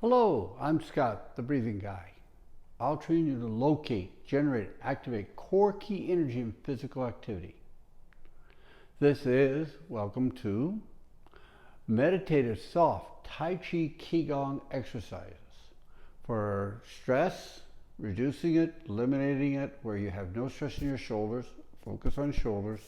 Hello, I'm Scott, the breathing guy. I'll train you to locate, generate, activate core key energy in physical activity. This is, welcome to, meditative soft Tai Chi Qigong exercises for stress, reducing it, eliminating it, where you have no stress in your shoulders, focus on shoulders,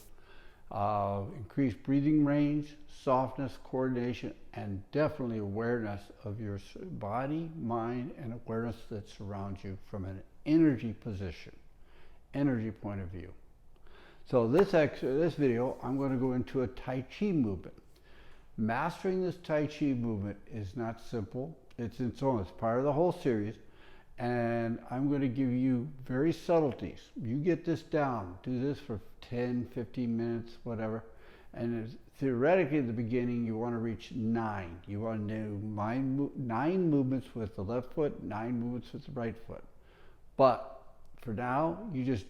increase breathing range, softness, coordination, and definitely awareness of your body, mind, and awareness that surrounds you from an energy position, energy point of view. So this video, I'm going to go into a Tai Chi movement. Mastering this Tai Chi movement is not simple. It's part of the whole series. And I'm going to give you very subtleties. You get this down. Do this for 10, 15 minutes, whatever. And theoretically, at the beginning, you want to reach 9. You want to do 9 movements with the left foot, 9 movements with the right foot. But for now, you just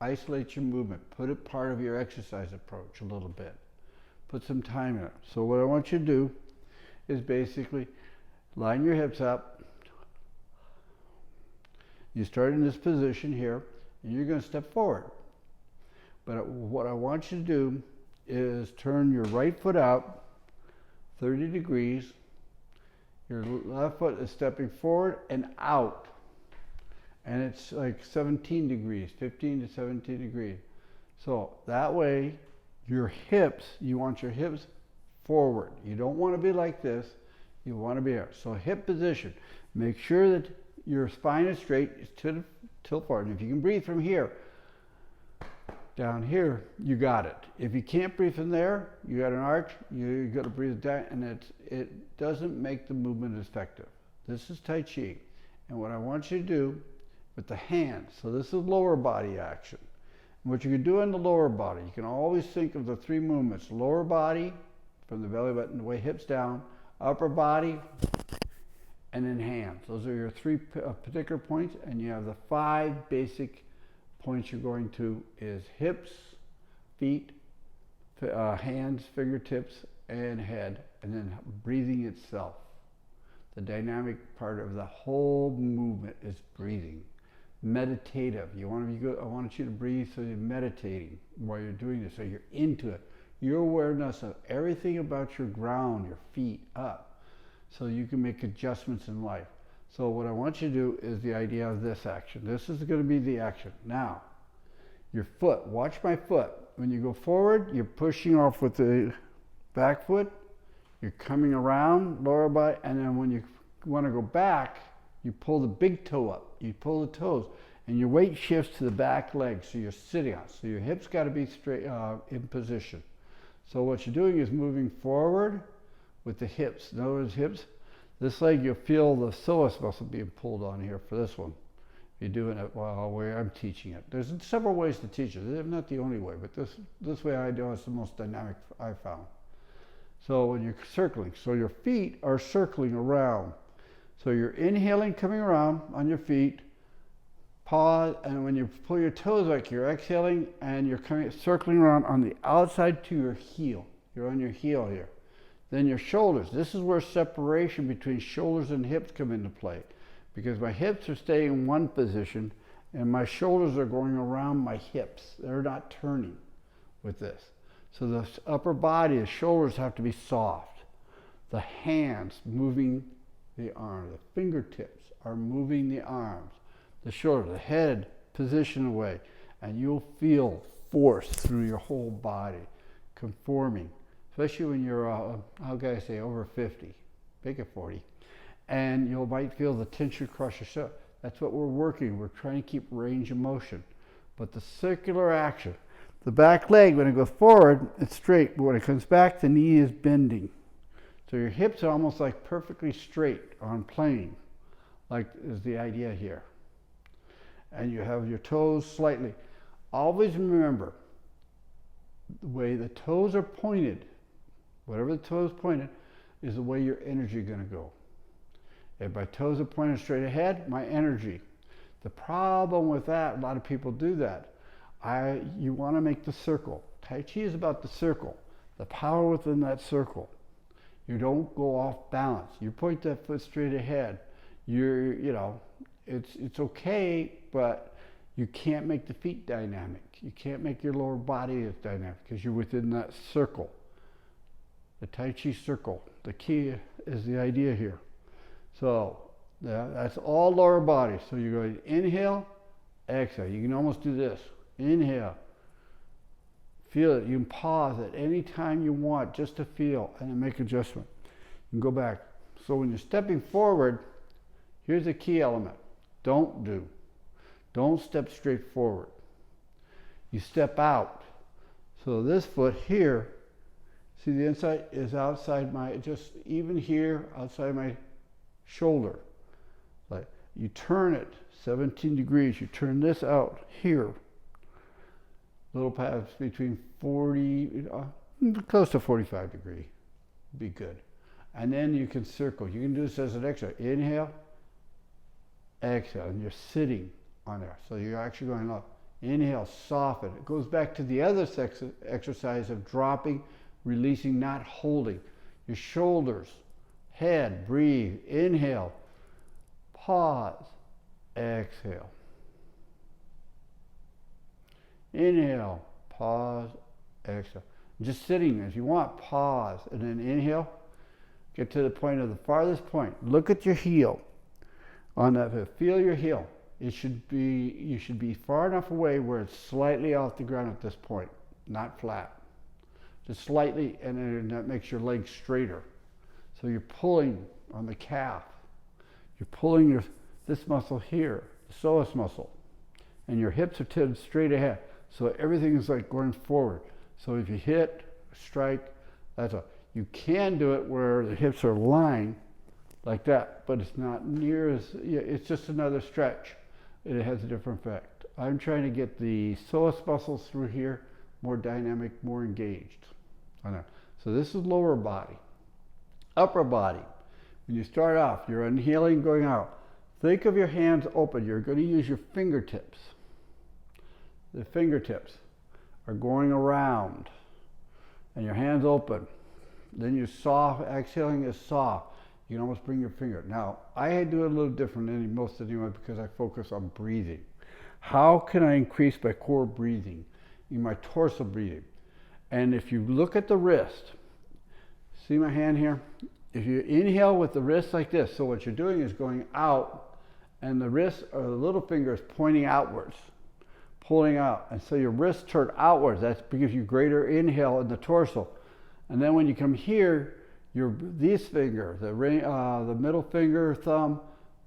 isolate your movement. Put it part of your exercise approach a little bit. Put some time in it. So what I want you to do is basically line your hips up. You start in this position here, and you're going to step forward. But what I want you to do is turn your right foot out 30 degrees. Your left foot is stepping forward and out. And it's like 17 degrees, 15 to 17 degrees. So that way, your hips, you want your hips forward. You don't want to be like this. You want to be here. So hip position. Make sure that your spine is straight, tilt forward. And if you can breathe from here, down here, you got it. If you can't breathe from there, you got an arch, you got to breathe down, and it doesn't make the movement effective. This is Tai Chi. And what I want you to do with the hands, so this is lower body action. And what you can do in the lower body, you can always think of the 3 movements. Lower body, from the belly button, the way hips down, upper body, and then hands. Those are your 3 particular points, and you have the 5 basic points you're going to is hips, feet, hands, fingertips, and head, and then breathing itself. The dynamic part of the whole movement is breathing. Meditative. I want you to breathe so you're meditating while you're doing this, so you're into it. Your awareness of everything about your ground, your feet up, so you can make adjustments in life. So what I want you to do is the idea of this action. This is going to be the action. Now, your foot, watch my foot. When you go forward, you're pushing off with the back foot. You're coming around, lower body, and then when you want to go back, you pull the big toe up. You pull the toes, and your weight shifts to the back leg, so you're sitting on. So your hips got to be straight in position. So what you're doing is moving forward with the hips. In other words, hips, this leg, you'll feel the psoas muscle being pulled on here for this one. You're doing it while I'm teaching it. There's several ways to teach it. It's not the only way, but this way I do is the most dynamic I found. So when you're circling, so your feet are circling around. So you're inhaling, coming around on your feet, pause, and when you pull your toes back, you're exhaling, and you're circling around on the outside to your heel. You're on your heel here. Then your shoulders. This is where separation between shoulders and hips come into play, because my hips are staying in one position and my shoulders are going around my hips. They're not turning with this. So the upper body, the shoulders have to be soft. The hands moving the arm. The fingertips are moving the arms. The shoulder, the head position away, and you'll feel force through your whole body, conforming. Especially when you're, how can I say, over 50, make it 40. And you might feel the tension across your shoulder. That's what we're working. We're trying to keep range of motion. But the circular action, the back leg, when it goes forward, it's straight. But when it comes back, the knee is bending. So your hips are almost like perfectly straight on plane, like is the idea here. And you have your toes slightly. Always remember, the way the toes are pointed, whatever the toes pointed, is the way your energy is going to go. If my toes are pointed straight ahead, my energy. The problem with that, a lot of people do that. You want to make the circle. Tai Chi is about the circle, the power within that circle. You don't go off balance. You point that foot straight ahead. It's okay, but you can't make the feet dynamic. You can't make your lower body as dynamic because you're within that circle. The Tai Chi circle. The key is the idea here. So that's all lower body. So you're going to inhale, exhale. You can almost do this. Inhale. Feel it. You can pause at any time you want just to feel and then make adjustment. You can go back. So when you're stepping forward, here's the key element. Don't step straight forward. You step out. So this foot here, see the inside is outside my, just even here, outside my shoulder. Like you turn it 17 degrees. You turn this out here. Little paths between 40, close to 45 degree. Be good. And then you can circle. You can do this as an exercise. Inhale, exhale, and you're sitting on there. So you're actually going up. Inhale, soften. It goes back to the other exercise of dropping, releasing, not holding. Your shoulders, head, breathe. Inhale, pause, exhale. Inhale, pause, exhale. Just sitting as you want, pause, and then inhale. Get to the point of the farthest point. Look at your heel. On that, feel your heel. You should be far enough away where it's slightly off the ground at this point, not flat. Just slightly, and then that makes your leg straighter. So you're pulling on the calf. You're pulling this muscle here, the psoas muscle, and your hips are tilted straight ahead. So everything is like going forward. So if you hit, strike, that's all. You can do it where the hips are aligned like that, but it's not near as, it's just another stretch. It has a different effect. I'm trying to get the psoas muscles through here more dynamic, more engaged. So this is lower body. Upper body. When you start off, you're inhaling, going out. Think of your hands open. You're going to use your fingertips. The fingertips are going around and your hands open. Then you soft, exhaling is soft. You can almost bring your finger. Now, I do it a little different than most anyone because I focus on breathing. How can I increase my core breathing, in my torso breathing? And if you look at the wrist, see my hand here? If you inhale with the wrist like this, so what you're doing is going out and the wrist or the little finger is pointing outwards, pulling out. And so your wrist turned outwards. That gives you greater inhale in the torso. And then when you come here, this finger, the middle finger, thumb,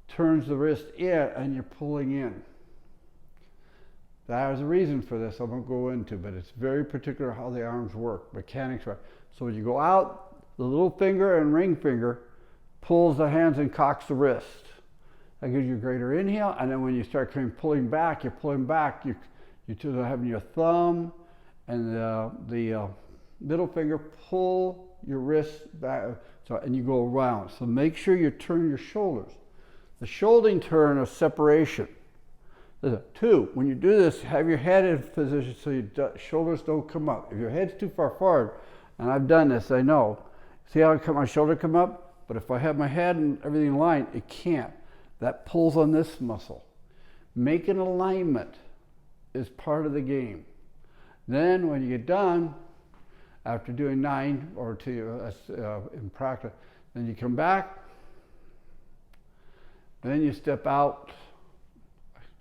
turns the wrist in and you're pulling in. There's a reason for this I won't go into, but it's very particular how the arms work, mechanics right. So when you go out, the little finger and ring finger pulls the hands and cocks the wrist. That gives you a greater inhale, and then when you start pulling back, you're having your thumb and the middle finger pull your wrist back, and you go around. So make sure you turn your shoulders. The shouldering turn of separation. Two, when you do this, have your head in position so your shoulders don't come up. If your head's too far forward, and I've done this, I know. See how my shoulder come up? But if I have my head and everything in line, it can't. That pulls on this muscle. Make an alignment is part of the game. Then when you get done, after doing 9 or 2 in practice, then you come back, then you step out.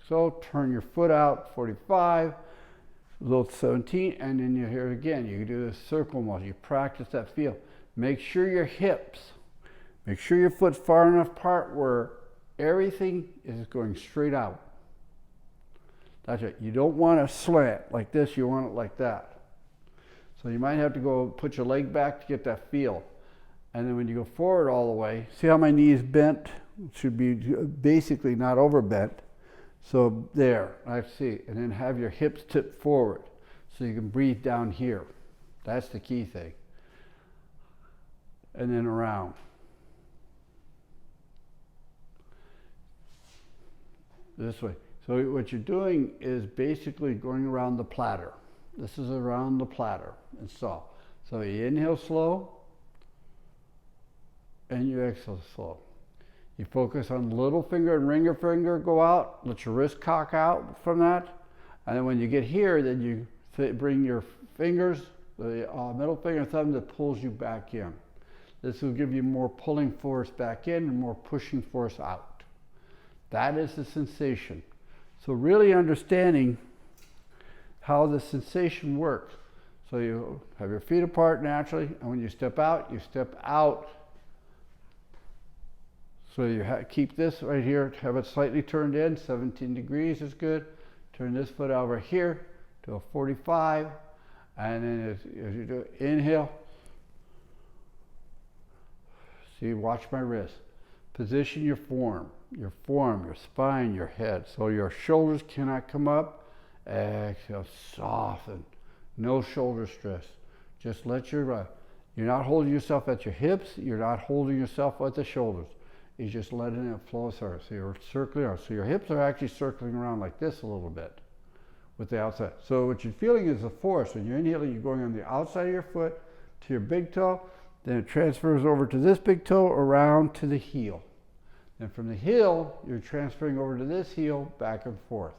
So turn your foot out, 45, little 17, and then you're here again. You do this circle motion. You practice that feel. Make sure your hips, make sure your foot's far enough apart where everything is going straight out. That's it. You don't want to slant like this, you want it like that. So you might have to go put your leg back to get that feel. And then when you go forward all the way, see how my knees bent? It should be basically not over bent. So there, I see. And then have your hips tip forward so you can breathe down here. That's the key thing. And then around. This way. So what you're doing is basically going around the platter. This is around the platter and so. So you inhale slow, and you exhale slow. You focus on the little finger and ring finger go out, let your wrist cock out from that, and then when you get here, then you bring your fingers, the middle finger and thumb, that pulls you back in. This will give you more pulling force back in and more pushing force out. That is the sensation. So really understanding how the sensation works. So you have your feet apart naturally, and when you step out, so you keep this right here, have it slightly turned in, 17 degrees is good. Turn this foot over here to a 45, and then as you do, inhale. See, watch my wrist. Position your form, your spine, your head. So your shoulders cannot come up. Exhale, soften. No shoulder stress. Just let you're not holding yourself at your hips. You're not holding yourself at the shoulders. You're just letting it flow through. So you're circling around. So your hips are actually circling around like this a little bit with the outside. So what you're feeling is the force. When you're inhaling, you're going on the outside of your foot to your big toe. Then it transfers over to this big toe, around to the heel. Then from the heel, you're transferring over to this heel, back and forth.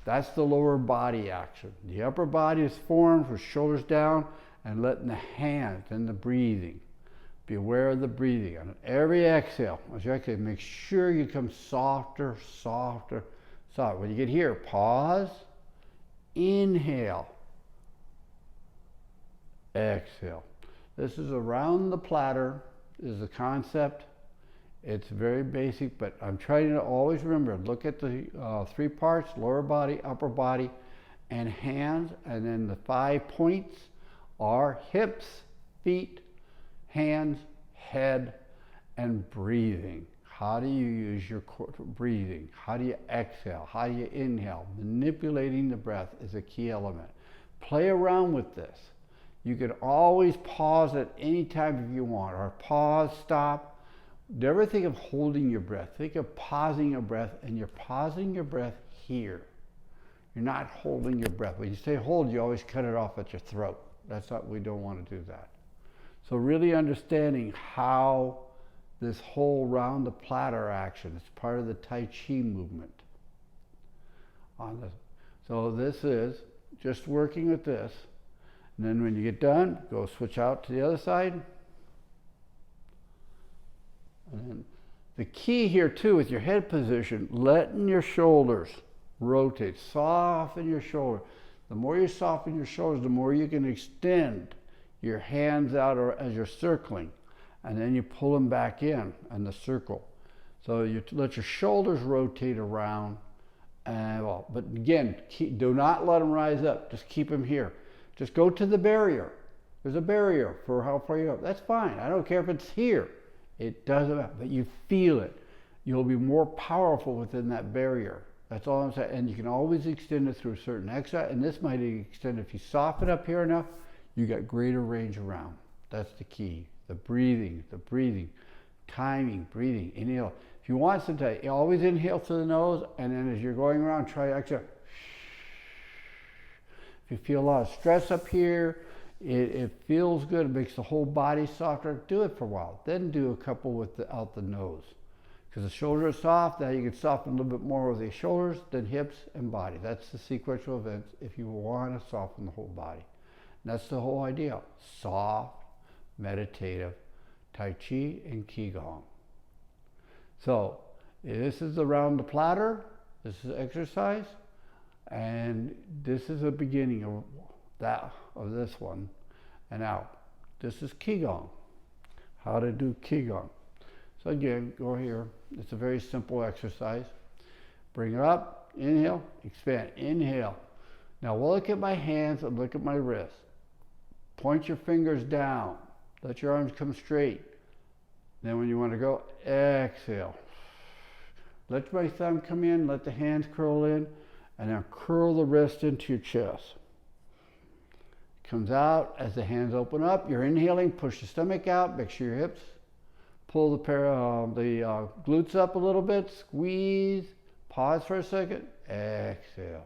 That's the lower body action. The upper body is formed with shoulders down and letting the hands and the breathing. Be aware of the breathing. On every exhale, as you exhale, make sure you come softer, softer, softer. When you get here, pause, inhale, exhale. This is around the platter, is the concept. It's very basic, but I'm trying to always remember, look at the 3 parts, lower body, upper body, and hands, and then the 5 points are hips, feet, hands, head, and breathing. How do you use your breathing? How do you exhale? How do you inhale? Manipulating the breath is a key element. Play around with this. You can always pause at any time if you want, or pause, stop. Never think of holding your breath. Think of pausing your breath, and you're pausing your breath here. You're not holding your breath. When you say hold, you always cut it off at your throat. That's not, we don't want to do that. So really understanding how this whole round the platter action is part of the Tai Chi movement. So this is just working with this. And then when you get done, go switch out to the other side. And then the key here too with your head position, letting your shoulders rotate, soften your shoulder. The more you soften your shoulders, the more you can extend your hands out as you're circling. And then you pull them back in the circle. So you let your shoulders rotate around. But again, do not let them rise up. Just keep them here. Just go to the barrier. There's a barrier for how far you go. That's fine. I don't care if it's here. It doesn't matter. But you feel it. You'll be more powerful within that barrier. That's all I'm saying. And you can always extend it through a certain exercise. And this might extend, if you soften up here enough, you got greater range around. That's the key. The breathing, timing, breathing, inhale. If you want sometimes, you always inhale through the nose, and then as you're going around, try exhale. If you feel a lot of stress up here, it feels good, it makes the whole body softer, do it for a while. Then do a couple out the nose. Because the shoulders are soft, now you can soften a little bit more with the shoulders, then hips and body. That's the sequential events if you want to soften the whole body. And that's the whole idea. Soft, meditative, Tai Chi and Qi Gong. So this is around the platter, this is exercise, and this is the beginning of this one. And now, this is Qi Gong. How to do Qi Gong. So again, go here. It's a very simple exercise. Bring it up, inhale, expand, inhale. Now look at my hands and look at my wrists. Point your fingers down. Let your arms come straight. Then when you want to go, exhale. Let my thumb come in, let the hands curl in, and now curl the wrist into your chest. Comes out as the hands open up. You're inhaling, push the stomach out, make sure your hips pull the glutes up a little bit, squeeze, pause for a second, exhale.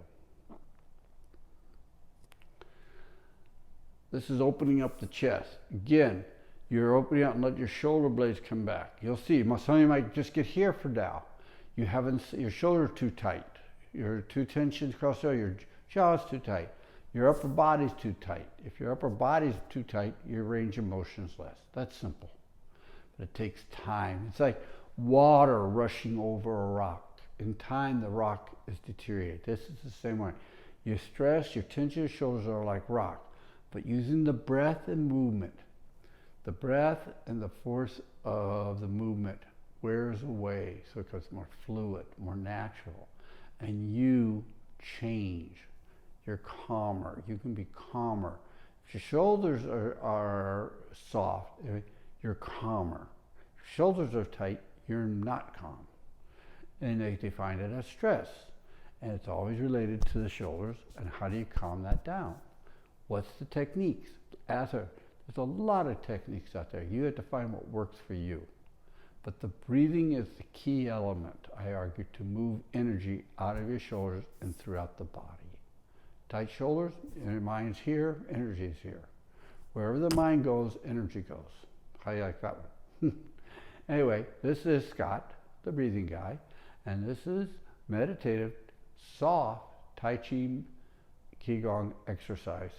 This is opening up the chest. Again, You're opening out and let your shoulder blades come back. You'll see, some of you might just get here for Tao. You haven't, your shoulder's too tight. Your two tensions across there, your jaw's too tight. Your upper body's too tight. If your upper body's too tight, your range of motion is less. That's simple. But it takes time. It's like water rushing over a rock. In time, the rock is deteriorated. This is the same way. Your stress, your tension, your shoulders are like rock. But using the breath and movement, the breath and the force of the movement wears away, so it becomes more fluid, more natural, and you change. You're calmer. You can be calmer. If your shoulders are soft, you're calmer. If your shoulders are tight, you're not calm. And they define it as stress. And it's always related to the shoulders, and how do you calm that down? What's the techniques? There's a lot of techniques out there. You have to find what works for you. But the breathing is the key element, I argue, to move energy out of your shoulders and throughout the body. Tight shoulders, your mind's here, energy is here. Wherever the mind goes, energy goes. How do you like that one? Anyway, this is Scott, the breathing guy, and this is meditative, soft Tai Chi Qigong exercise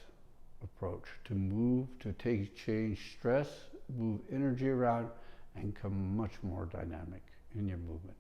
approach to move, to change stress, move energy around, and become much more dynamic in your movement.